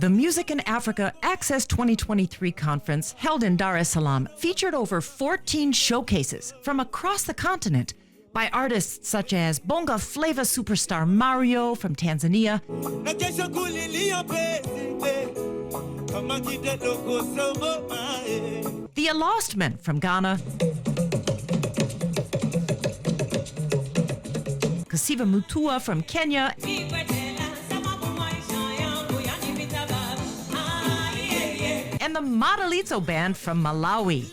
The Music in Africa Access 2023 conference held in Dar es Salaam featured over 14 showcases from across the continent by artists such as Bonga Flava superstar Mario from Tanzania, The Lost Men from Ghana, Kasiva Mutua from Kenya, and the Madalitso Band from Malawi.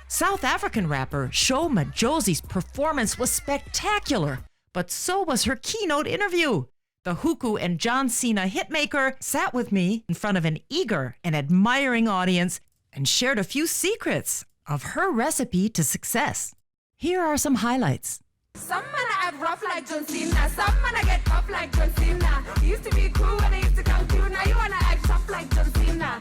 South African rapper Sho Madjozi's performance was spectacular, but so was her keynote interview. The Huku and John Cena hitmaker sat with me in front of an eager and admiring audience and shared a few secrets of her recipe to success. Here are some highlights. Some man I act rough like John Cena, some man I get tough like John Cena. You used to be cool when I used to come through, now you wanna act tough like John Cena.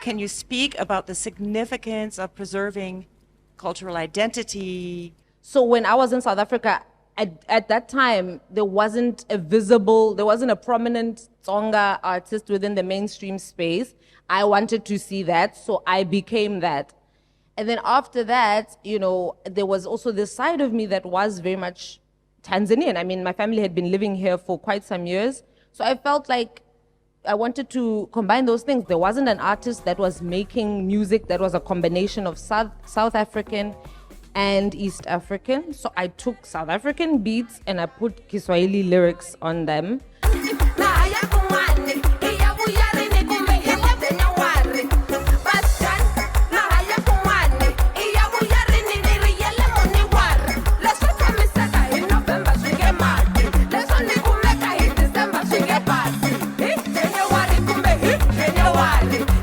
Can you speak about the significance of preserving cultural identity? So when I was in South Africa, at that time, there wasn't a prominent Tsonga artist within the mainstream space. I wanted to see that, so I became that. And then after that, there was also this side of me that was very much Tanzanian. I mean, my family had been living here for quite some years. So I felt like I wanted to combine those things. There wasn't an artist that was making music that was a combination of South African and East African. So I took South African beats and I put Kiswahili lyrics on them.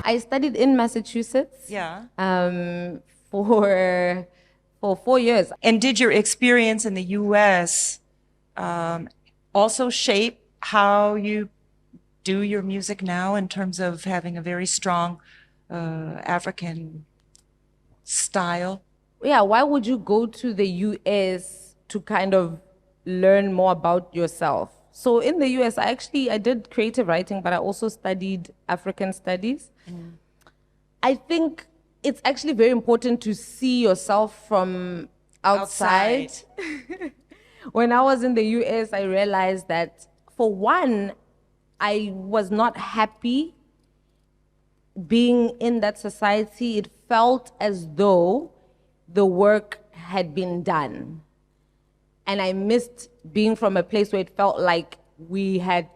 I studied in Massachusetts for 4 years. And did your experience in the U.S. Also shape how you do your music now in terms of having a very strong African style? Yeah, why would you go to the U.S. to kind of learn more about yourself? So in the US, I did creative writing, but I also studied African studies. I think it's actually very important to see yourself from outside. When I was in the US, I realized that, for one, I was not happy being in that society. It felt as though the work had been done. And I missed being from a place where it felt like we had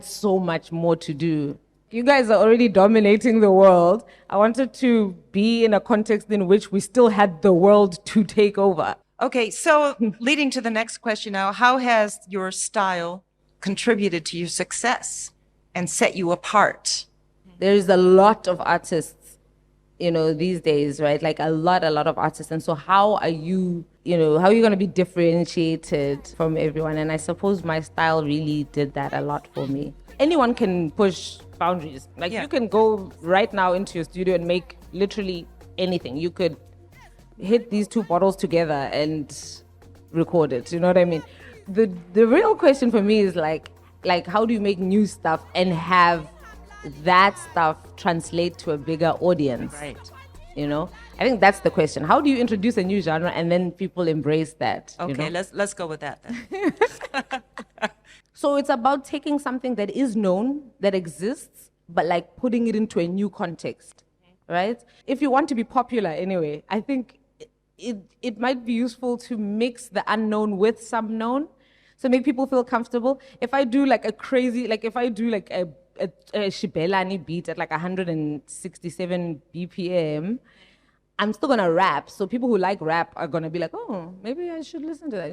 so much more to do. You guys are already dominating the world. I wanted to be in a context in which we still had the world to take over. Okay, so leading to the next question now, how has your style contributed to your success and set you apart? There's a lot of artists, these days, right? Like a lot of artists. And so how are you going to be differentiated from everyone? And I suppose my style really did that a lot for me. Anyone can push boundaries. You can go right now into your studio and make literally anything. You could hit these two bottles together and record it. You know what I mean? The real question for me is like how do you make new stuff and have that stuff translate to a bigger audience? Right. I think that's the question. How do you introduce a new genre and then people embrace that? Okay, let's go with that then. So it's about taking something that is known, that exists, but putting it into a new context, right? If you want to be popular anyway, I think it might be useful to mix the unknown with some known, so make people feel comfortable. If I do a crazy, if I do a Shibelani beat at 167 BPM, I'm still gonna rap. So people who like rap are gonna be like, oh, maybe I should listen to that,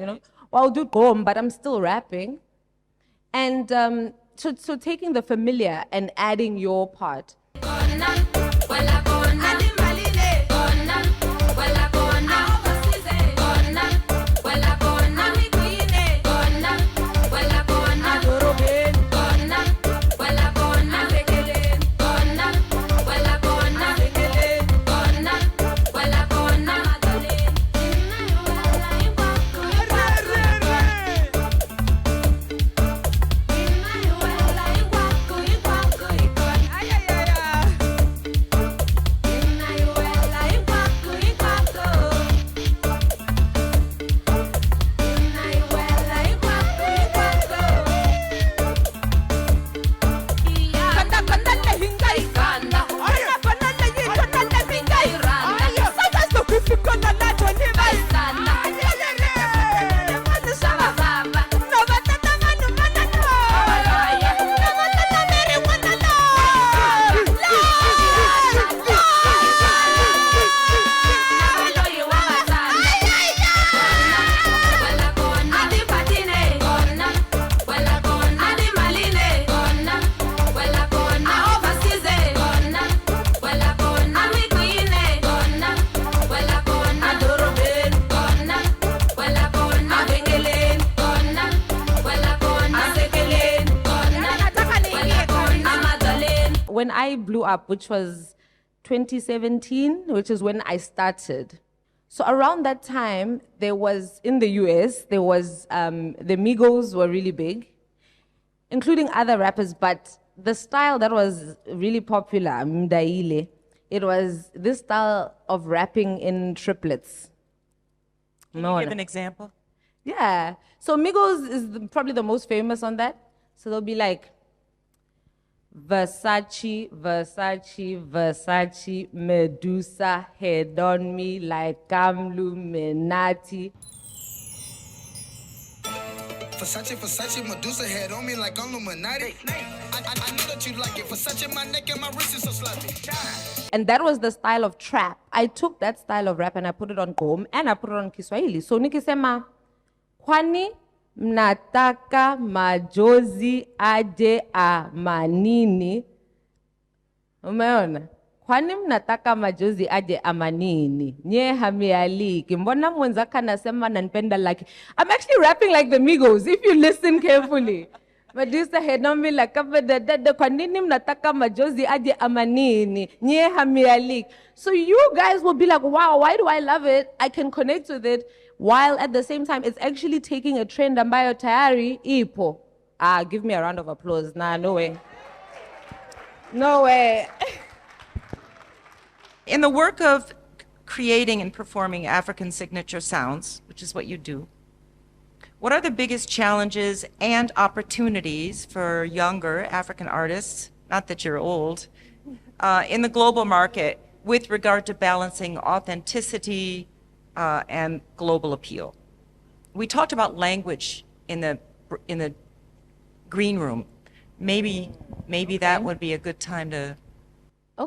Well, I'll do gom, but I'm still rapping. And so taking the familiar and adding your part. I blew up, which was 2017, which is when I started. So around that time, there was, in the US, there was, the Migos were really big, including other rappers, but the style that was really popular, Mdaile, it was this style of rapping in triplets. Can you give an example? Yeah. So Migos is probably the most famous on that. So they'll be like, Versace, Versace, Versace, Medusa, head on me like I'm Illuminati. Versace, Versace, Medusa head on me like I'm Illuminati. I know that you like it. Versace, my neck and my wrist is so sloppy. And that was the style of trap. I took that style of rap and I put it on Gqom and I put it on Kiswahili. So nikisema, kwani mnataka majozi aje amanini? Umeona? Kwani mnataka majozi aje amanini? Nye hamialiki. Mbona mwenzaka anasema nanipenda like. I'm actually rapping like the Migos if you listen carefully. Medusa head on me like kwa nini mnataka majozi aje amanini? Nye hamialiki. So you guys will be like, wow, why do I love it? I can connect with it. While at the same time, it's actually taking a trend ambayo tayari ipo. Give me a round of applause. Nah, no way. No way. In the work of creating and performing African signature sounds, which is what you do, what are the biggest challenges and opportunities for younger African artists, not that you're old, in the global market with regard to balancing authenticity and global appeal? We talked about language in the green room. Maybe that would be a good time to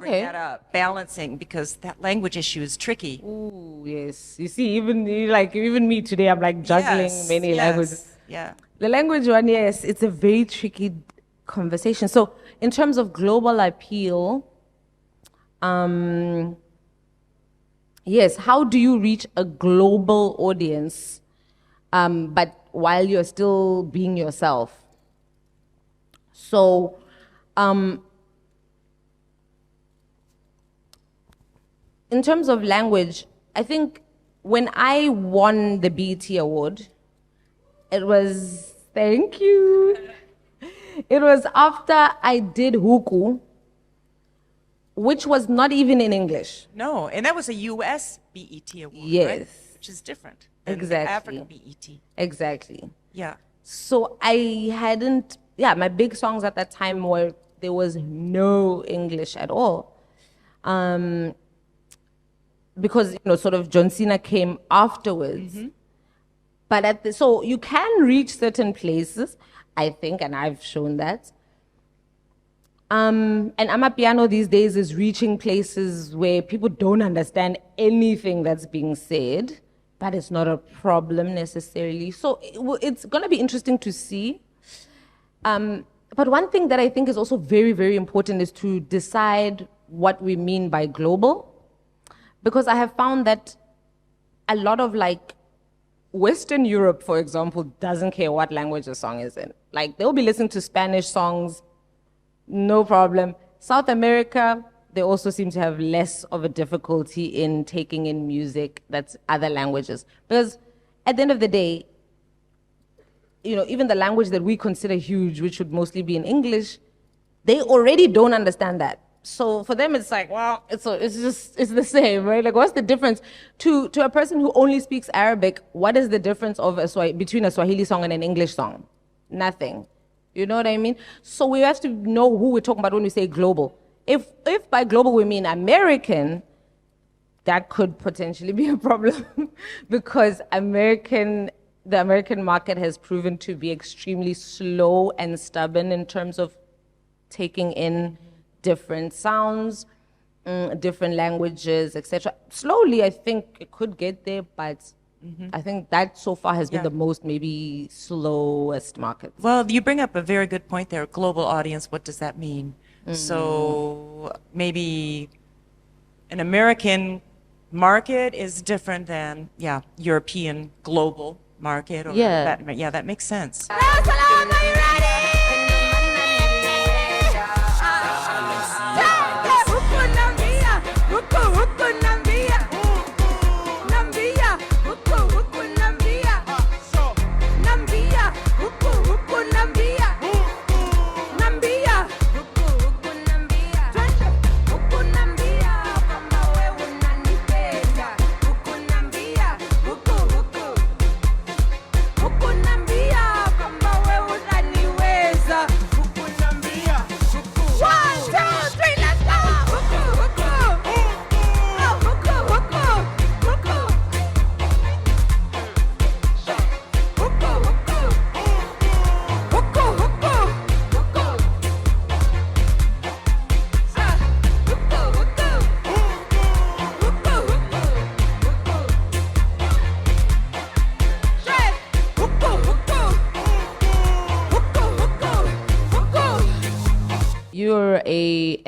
bring that up, balancing, because that language issue is tricky. Ooh, yes. You see, even me today, I'm like juggling many languages. Yeah. The language one, yes, it's a very tricky conversation. So in terms of global appeal, yes, how do you reach a global audience, but while you're still being yourself? So, in terms of language, I think when I won the BET Award, it was, thank you. It was after I did Huku, which was not even in English. No, and that was a U.S. BET award, Yes. right? Which is different than the Exactly. African BET. Exactly. Yeah. So my big songs at that time were, there was no English at all. Because, sort of John Cena came afterwards. Mm-hmm. But so you can reach certain places, I think, and I've shown that. And Amapiano these days is reaching places where people don't understand anything that's being said, but it's not a problem necessarily. So it's going to be interesting to see. But one thing that I think is also very, very important is to decide what we mean by global. Because I have found that a lot of Western Europe, for example, doesn't care what language a song is in. Like, they'll be listening to Spanish songs, no problem. South America, they also seem to have less of a difficulty in taking in music that's other languages. Because at the end of the day, even the language that we consider huge, which would mostly be in English, they already don't understand that. So for them, it's like, well, it's the same, right? Like, what's the difference to a person who only speaks Arabic? What is the difference of between a Swahili song and an English song? Nothing. You know what I mean? So we have to know who we're talking about when we say global. If by global we mean American, that could potentially be a problem because the American market has proven to be extremely slow and stubborn in terms of taking in different sounds, different languages, etc. Slowly, I think it could get there, but I think that so far has been the most maybe slowest market. Well, you bring up a very good point there. Global audience, what does that mean? So maybe an American market is different than, European global market. Or that makes sense. Salaam, are you ready?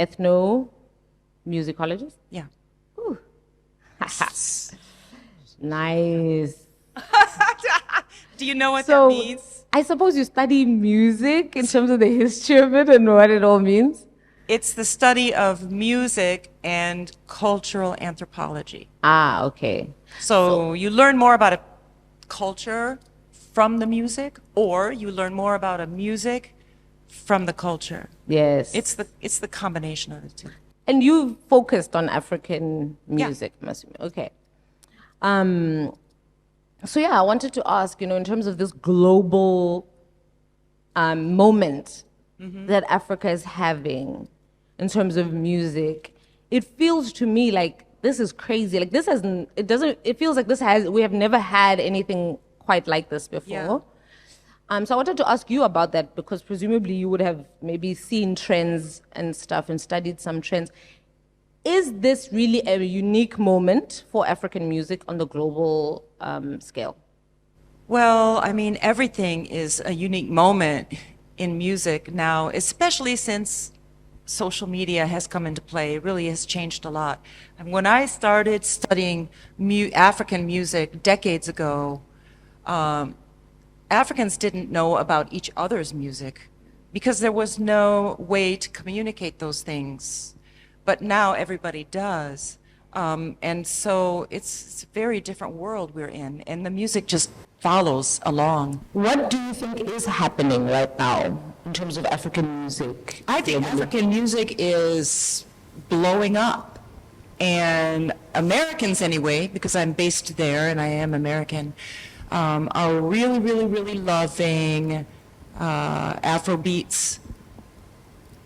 ethnomusicologist? Yeah. Ooh. Nice. Do you know what So that means? I suppose you study music in terms of the history of it and what it all means? It's the study of music and cultural anthropology. Ah, okay. So you learn more about a culture from the music, or you learn more about a music from the culture. Yes. It's the combination of the two. And you focused on African Yeah. music, I'm assuming. Okay. So yeah, I wanted to ask, in terms of this global moment that Africa is having in terms of music, it feels to me like this is crazy. Like it feels like we have never had anything quite like this before. Yeah. So I wanted to ask you about that because presumably you would have maybe seen trends and stuff and studied some trends. Is this really a unique moment for African music on the global scale? Well, I mean, everything is a unique moment in music now, especially since social media has come into play. It really has changed a lot. And when I started studying African music decades ago, Africans didn't know about each other's music because there was no way to communicate those things. But now everybody does. And so it's a very different world we're in, and the music just follows along. What do you think is happening right now in terms of African music? I think African music is blowing up. And Americans, anyway, because I'm based there and I am American, are really, really, really loving Afro beats.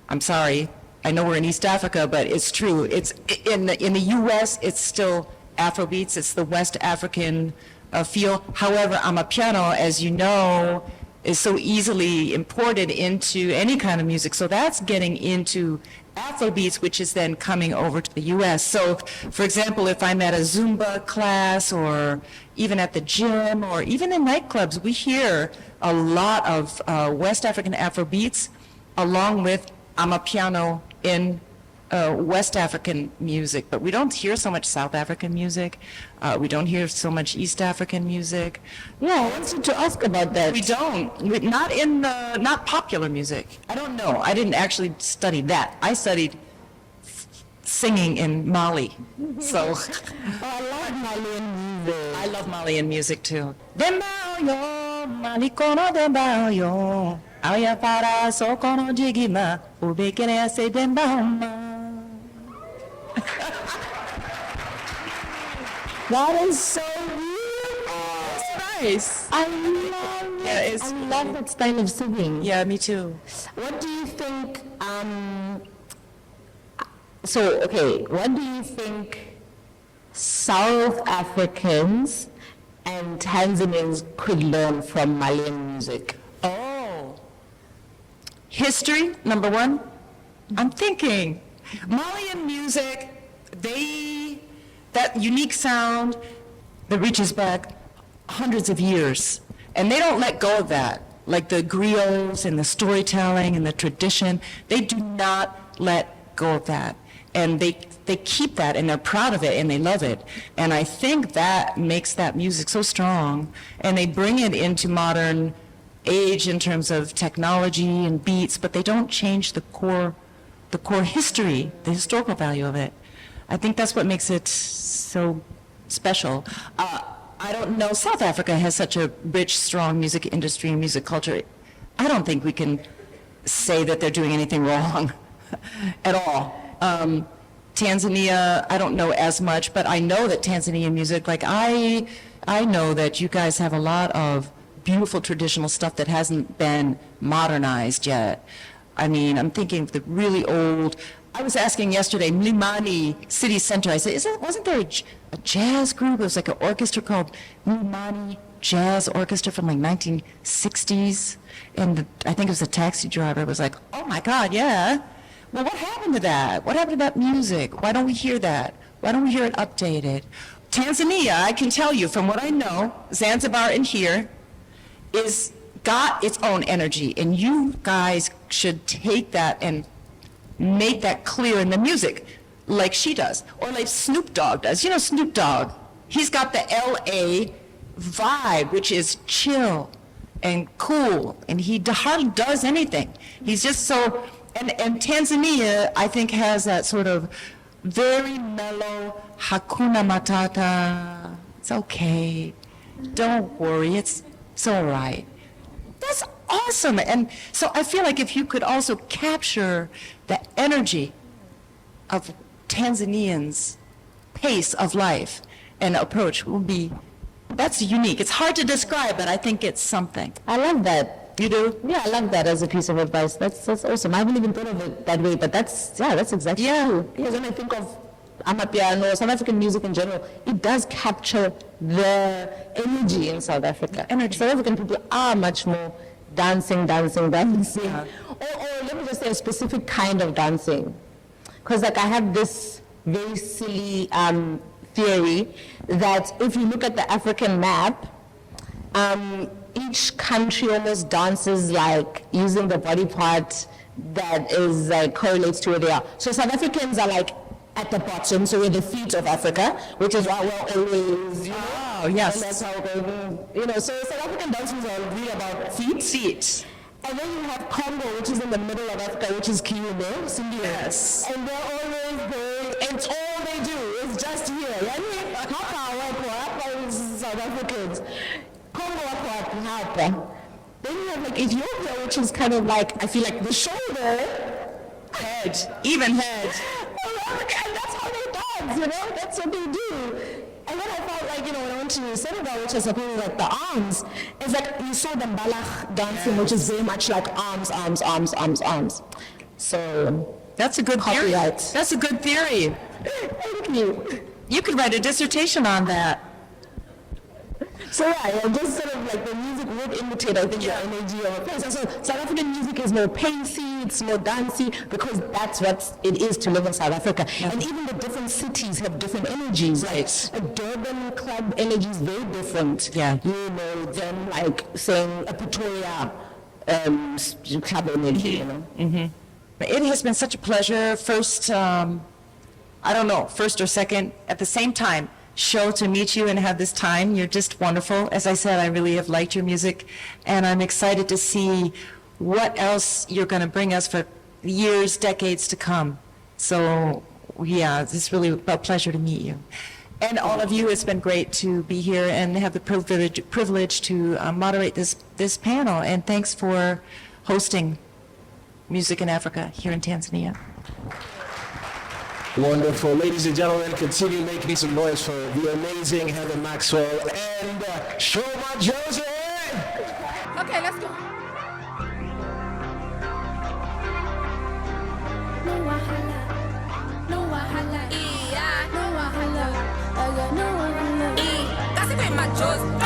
I'm sorry, I know we're in East Africa, but it's true. It's in the U.S. It's still Afro beats. It's the West African feel. However, amapiano, as you know, is so easily imported into any kind of music. So that's getting into Afro beats, which is then coming over to the U.S. So, for example, if I'm at a Zumba class or even at the gym or even in nightclubs, we hear a lot of West African Afro beats along with amapiano in West African music, but we don't hear so much South African music. We don't hear so much East African music. Yeah, I wanted to ask about that. We don't. Not popular music. I don't know. I didn't actually study that. I studied singing in Mali. So I love Malian music. I love Malian music too. Dembao yo, Mali kono dembao yo. Aya para so kono jigima, ubekere se dembao ma. That is so beautiful. Nice. I love it. Yeah, I love that style of singing. Yeah, me too. What do you think, what do you think South Africans and Tanzanians could learn from Malian music? Oh. History, number one. I'm thinking. Malian music, that unique sound that reaches back hundreds of years. And they don't let go of that. Like the griots and the storytelling and the tradition, they do not let go of that. And they keep that, and they're proud of it, and they love it. And I think that makes that music so strong. And they bring it into modern age in terms of technology and beats, but they don't change the core history, the historical value of it. I think that's what makes it so special. I don't know, South Africa has such a rich, strong music industry and music culture. I don't think we can say that they're doing anything wrong at all. Tanzania, I don't know as much, but I know that Tanzanian music, like I know that you guys have a lot of beautiful traditional stuff that hasn't been modernized yet. I mean, I'm thinking of the really old, I was asking yesterday, Mlimani City Center, I said, wasn't there a jazz group? It was like an orchestra called Mlimani Jazz Orchestra from like 1960s. And I think it was a taxi driver was like, oh my God, yeah. Well, what happened to that? What happened to that music? Why don't we hear that? Why don't we hear it updated? Tanzania, I can tell you from what I know, Zanzibar and here, is got its own energy, and you guys should take that and make that clear in the music like she does, or like Snoop Dogg does. You know Snoop Dogg, he's got the LA vibe, which is chill and cool, and he hardly does anything. He's just so, and Tanzania, I think, has that sort of very mellow Hakuna Matata. It's okay. Don't worry. It's all right. That's awesome. And so I feel like if you could also capture the energy of Tanzanians' pace of life and approach, that's unique. It's hard to describe, but I think it's something. I love that. You do? Yeah, I love that as a piece of advice. That's awesome. I haven't even thought of it that way, but that's exactly true. Because when I think of Amapiano, South African music in general, it does capture the energy in South Africa. South African people are much more dancing. Yeah. Or let me just say a specific kind of dancing. Because like I have this very silly theory that if you look at the African map, each country almost dances like using the body part that is like correlates to where they are. So South Africans are like at the bottom, so we're the feet of Africa, which is why we're always, you know. Oh, yes. And that's how we're, so South African dances are really about feet. And then you have Congo, which is in the middle of Africa, which is Kiume, Sindio. Yes. And they're always going, it's all they do, it's just here. Hapa is South Africans. Congo hapa. Then you have like Ethiopia, which is kind of like, I feel like the shoulder. Even head. And that's how they dance, that's what they do. And then I felt like, when I went to Senegal, which is supposed like the arms, it's like you saw the Mbalakh dancing, which is very much like arms. So That's a good theory. Copyright. That's a good theory. Thank you. You could write a dissertation on that. So just sort of like the music would imitate, I think, the energy of a place. And so South African music is more pacey, it's more dancey, because that's what it is to live in South Africa. Yeah. And even the different cities have different energies. Right. A Durban club energy is very different. Yeah. Than like saying a Pretoria club energy, Mm-hmm. It has been such a pleasure. First or second, at the same time, Sho, to meet you and have this time. You're just wonderful. As I said, I really have liked your music, and I'm excited to see what else you're going to bring us for years, decades to come. So, it's really a pleasure to meet you. And all of you, it's been great to be here and have the privilege to moderate this panel. And thanks for hosting Music in Africa here in Tanzania. Wonderful. Ladies and gentlemen, continue making some noise for the amazing Heather Maxwell and Sho Madjozi. Okay, let's go. No wahala, yeah, no wahala, no wahala. That's it, Madjozi.